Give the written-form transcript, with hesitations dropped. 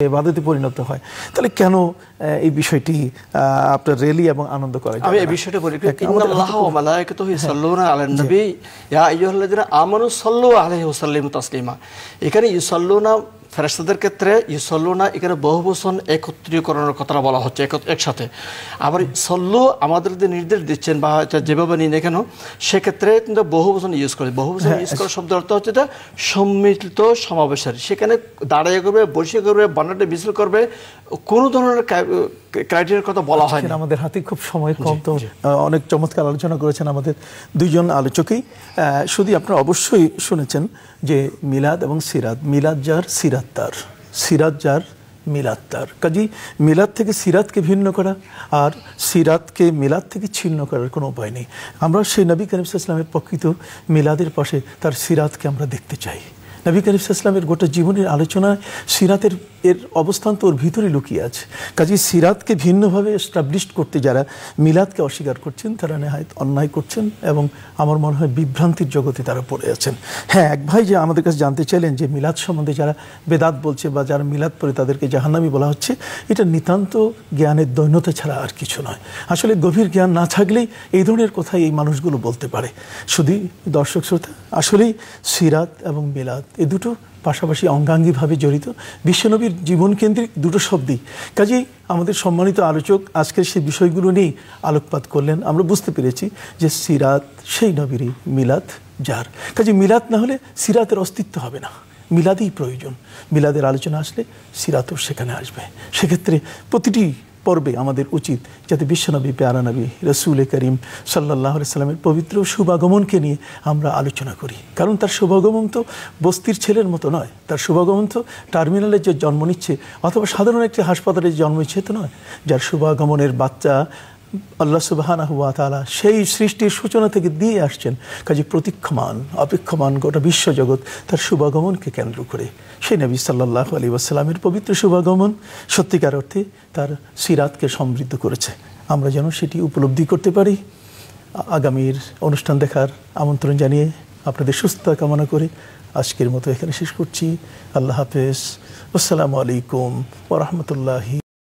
ইবাদতে পরিণত হয়, তাহলে কেন এই বিষয়টি আপনার রেলি এবং আনন্দ করা যায়? আমি এই বিষয়টা বলি, ইন্নাল্লাহা ওয়া মালাইকাতুহু ইউসাল্লুনা আলান নবী ইয়া আইয়ুহাল্লাযিনা আমানু সাল্লু আলাইহি ওয়া সাল্লিমু তাসলিমা। এখানে ইউসাল্লুনা ফেরেশতাদের ক্ষেত্রে ইউসাল্লুনা এখানে বহুবচন একত্রীকরণের কথা বলা হচ্ছে একসাথে। আবার সল্লু আমাদের যে নির্দেশ দিচ্ছেন বা যেভাবে নিন কেন সেক্ষেত্রে কিন্তু বহুবচন ইউজ করে। বহুবচন ইউজ করার শব্দের অর্থ হচ্ছে এটা সম্মিলিত সমাবেশের। সেখানে দাঁড়িয়ে করবে, বসে করবে, বানাতে মিছিল করবে, কোনো ধরনের ক্রাইটেরিয়ার কথা বলা হয় না। আমাদের হাতে খুব সময় কম, তো অনেক চমৎকার আলোচনা করেছেন আমাদের দুইজন আলোচকই। শুধু আপনারা অবশ্যই শুনেছেন যে মিলাদ এবং সিরাত, মিলাদ যার সিরাত তার, সিরাত যার মিলাদ তার। কাজী মিলাদ থেকে সিরাতকে ভিন্ন করা আর সিরাতকে মিলাদ থেকে ছিন্ন করার কোনো উপায় নেই। আমরা সেই নবী করিম সাল্লাল্লাহু আলাইহি ওয়াসাল্লামের প্রকৃত মিলাদের পাশে তার সিরাতকে আমরা দেখতে চাই। নবী করিম সাল্লাল্লাহু আলাইহি ওয়াসাল্লামের গোটা জীবনের আলোচনায় সিরাতের এর অবস্থান তো ওর ভিতরে লুকিয়ে আছে। কাজে সিরাতকে ভিন্নভাবে এস্টাবলিশ করতে যারা মিলাদকে অস্বীকার করছেন তারা নেহায়ত অন্যায় করছেন এবং আমার মনে হয় বিভ্রান্তির জগতে তারা পড়ে আছেন। হ্যাঁ, এক ভাই যে আমাদের কাছে জানতে চাইলেন যে মিলাদ সম্বন্ধে যারা বেদাত বলছে বা যারা মিলাদ পড়ে তাদেরকে জাহান্নামী বলা হচ্ছে, এটা নিতান্ত জ্ঞানের দৈন্যতা ছাড়া আর কিছু নয়। আসলে গভীর জ্ঞান না থাকলেই এই ধরনের কথাই এই মানুষগুলো বলতে পারে। শুধু দর্শক শ্রোতা, আসলেই সিরাত এবং মিলাদ এই দুটো পাশাপাশি অঙ্গাঙ্গিভাবে জড়িত, বিশ্বনবীর জীবনকেন্দ্রিক দুটো শব্দই। কাজেই আমাদের সম্মানিত আলোচক আজকের সেই বিষয়গুলো নিয়েই আলোকপাত করলেন। আমরা বুঝতে পেরেছি যে সিরাত সেই নবীরই, মিলাদ যার। কাজে মিলাদ না হলে সিরাতের অস্তিত্ব হবে না, মিলাদই প্রয়োজন। মিলাদের আলোচনা আসলে সিরাতও সেখানে আসবে। সেক্ষেত্রে প্রতিটি পর্বে আমাদের উচিত যাতে বিশ্বনবী, প্যারা নবী রসুল করিম সাল্লাল্লাহু আলাইহি সাল্লামের পবিত্র শুভাগমনকে নিয়ে আমরা আলোচনা করি। কারণ তার শুভাগমন তো বস্তির ছেলের মতো নয়, তার শুভাগমন তো টার্মিনালে যে জন্ম নিচ্ছে অথবা সাধারণ একটি হাসপাতালে জন্ম নিচ্ছে তো নয়। যার শুভাগমনের বাচ্চা আল্লাহ সুবহানাহু ওয়া তাআলা সেই সৃষ্টির সূচনা থেকে দিয়ে আসছেন। কাজে প্রতীক্ষমান অপেক্ষমান গোটা বিশ্বজগৎ তার শুভাগমনকে কেন্দ্র করে। সেই নবী সাল্লাল্লাহু আলাইহি ওয়াসাল্লামের পবিত্র শুভাগমন সত্যিকার অর্থে তার সিরাতকে সমৃদ্ধ করেছে। আমরা যেন সেটি উপলব্ধি করতে পারি। আগামীর অনুষ্ঠান দেখার আমন্ত্রণ জানিয়ে আপনাদের সুস্থতা কামনা করে আজকের মতো এখানে শেষ করছি। আল্লাহ হাফেজ। আসসালামু আলাইকুম ওয়া রাহমাতুল্লাহি।